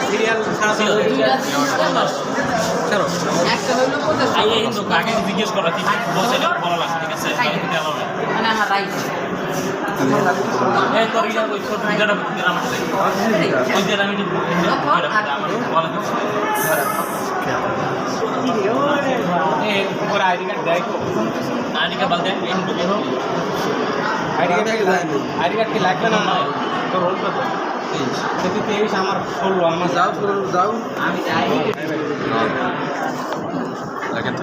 serial জিজ্ঞেস করা বলা লাগছে ঠিক আছে আইডি কার্ড দেয় আইডি কার্ড বলতে আইডি কার্ড কি লাগবে না তোর রোল কত 23 আমার 16 আমার যাও আমি যাই লাগেন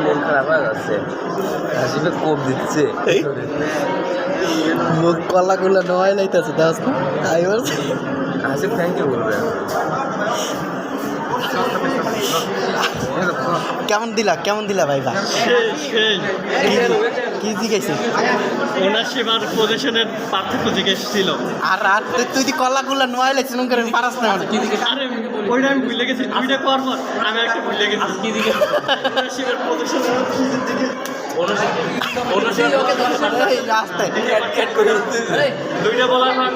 মন খারাপ হয়ে যাচ্ছে হাসিবে কোপ দিচ্ছে মুখ কলাগুলো নয় লাইতেছে দাস হাসিব থ্যাংক ইউ বলবে কেমন দিলা ভাই কি জিজ্ঞেস ওনারশিপ আর পজিশনের পার্থক্য জিজ্ঞেস ছিল আর তুই কলাগুলো নয় লাইছিস করে পারাস না কি জিজ্ঞেস আরে ওইটা আমি ভুলে গেছি দুইটা করার পর আমি একটা ভুলে গেছি কি জিজ্ঞেস ওনারশিপের পজিশনের ওনারশিপ রাস্তায় দুইটা বলার পর